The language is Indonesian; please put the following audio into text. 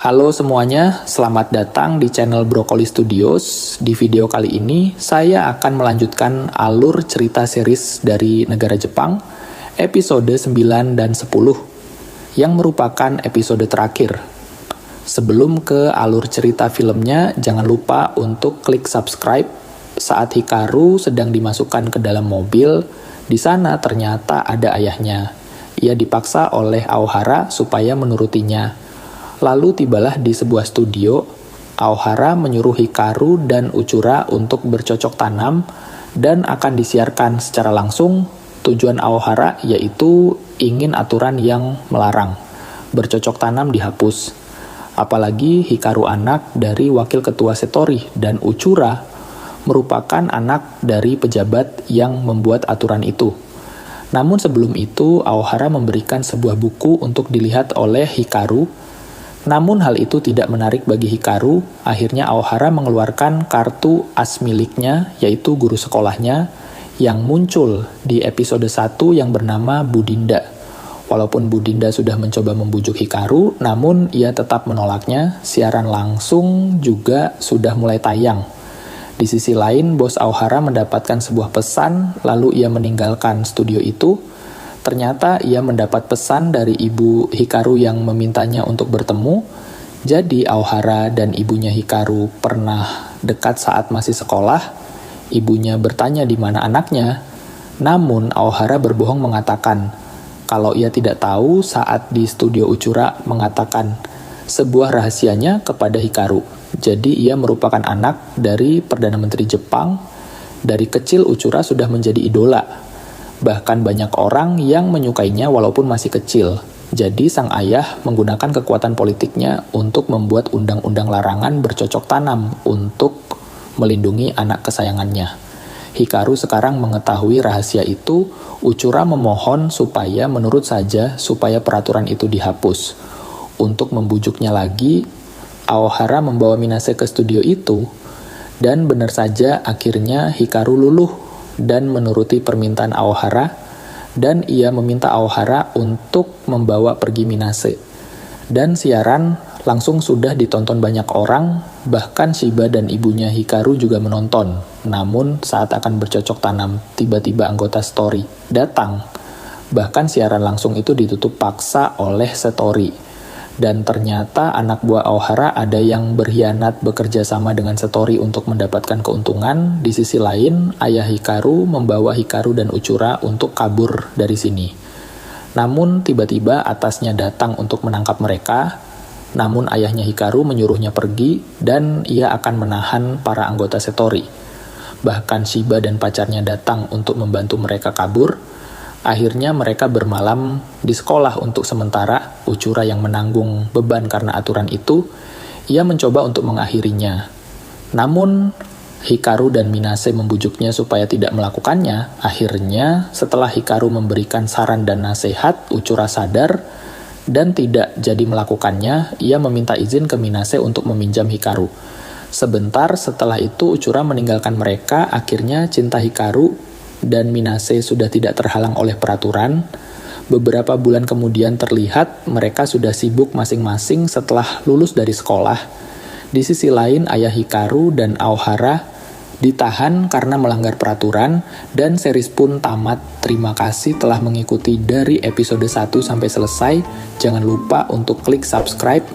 Halo semuanya, selamat datang di channel Broccoli Studios. Di video kali ini, saya akan melanjutkan alur cerita series dari negara Jepang, episode 9 dan 10, yang merupakan episode terakhir. Sebelum ke alur cerita filmnya, jangan lupa untuk klik subscribe. Saat Hikaru sedang dimasukkan ke dalam mobil, di sana ternyata ada ayahnya. Ia dipaksa oleh Aohara supaya menurutinya. Lalu tibalah di sebuah studio, Aohara menyuruh Hikaru dan Uchura untuk bercocok tanam dan akan disiarkan secara langsung. Tujuan Aohara yaitu ingin aturan yang melarang bercocok tanam dihapus. Apalagi Hikaru anak dari wakil ketua Setori dan Uchura merupakan anak dari pejabat yang membuat aturan itu. Namun sebelum itu, Aohara memberikan sebuah buku untuk dilihat oleh Hikaru. Namun hal itu tidak menarik bagi Hikaru. Akhirnya Aohara mengeluarkan kartu as miliknya, yaitu guru sekolahnya, yang muncul di episode 1 yang bernama Budinda. Walaupun Budinda sudah mencoba membujuk Hikaru, namun ia tetap menolaknya. Siaran langsung juga sudah mulai tayang. Di sisi lain, bos Aohara mendapatkan sebuah pesan, lalu ia meninggalkan studio itu. Ternyata ia mendapat pesan dari ibu Hikaru yang memintanya untuk bertemu. Jadi Aohara dan ibunya Hikaru pernah dekat saat masih sekolah. Ibunya bertanya di mana anaknya. Namun Aohara berbohong mengatakan kalau ia tidak tahu saat di studio Uchura mengatakan sebuah rahasianya kepada Hikaru. Jadi ia merupakan anak dari Perdana Menteri Jepang. Dari kecil Uchura sudah menjadi idola. Bahkan banyak orang yang menyukainya walaupun masih kecil. Jadi sang ayah menggunakan kekuatan politiknya untuk membuat undang-undang larangan bercocok tanam untuk melindungi anak kesayangannya. Hikaru sekarang mengetahui rahasia itu. Uchura memohon supaya menurut saja supaya peraturan itu dihapus. Untuk membujuknya lagi, Aohara membawa Minase ke studio itu. Dan benar saja akhirnya Hikaru luluh dan menuruti permintaan Aohara, dan ia meminta Aohara untuk membawa pergi Minase. Dan siaran langsung sudah ditonton banyak orang, bahkan Shiba dan ibunya Hikaru juga menonton. Namun saat akan bercocok tanam, tiba-tiba anggota Setori datang. Bahkan siaran langsung itu ditutup paksa oleh Setori. Dan ternyata anak buah Aohara ada yang berkhianat bekerja sama dengan Setori untuk mendapatkan keuntungan. Di sisi lain, ayah Hikaru membawa Hikaru dan Uchura untuk kabur dari sini. Namun tiba-tiba atasnya datang untuk menangkap mereka. Namun ayahnya Hikaru menyuruhnya pergi dan ia akan menahan para anggota Setori. Bahkan Shiba dan pacarnya datang untuk membantu mereka kabur. Akhirnya mereka bermalam di sekolah untuk sementara. Uchura yang menanggung beban karena aturan itu, ia mencoba untuk mengakhirinya. Namun Hikaru dan Minase membujuknya supaya tidak melakukannya. Akhirnya setelah Hikaru memberikan saran dan nasihat, Uchura sadar dan tidak jadi melakukannya. Ia meminta izin ke Minase untuk meminjam Hikaru. Sebentar setelah itu Uchura meninggalkan mereka. Akhirnya cinta Hikaru dan Minase sudah tidak terhalang oleh peraturan. Beberapa bulan kemudian terlihat mereka sudah sibuk masing-masing setelah lulus dari sekolah. Di sisi lain, ayah Hikaru dan Aohara ditahan karena melanggar peraturan, dan series pun tamat. Terima kasih telah mengikuti dari episode 1 sampai selesai. Jangan lupa untuk klik subscribe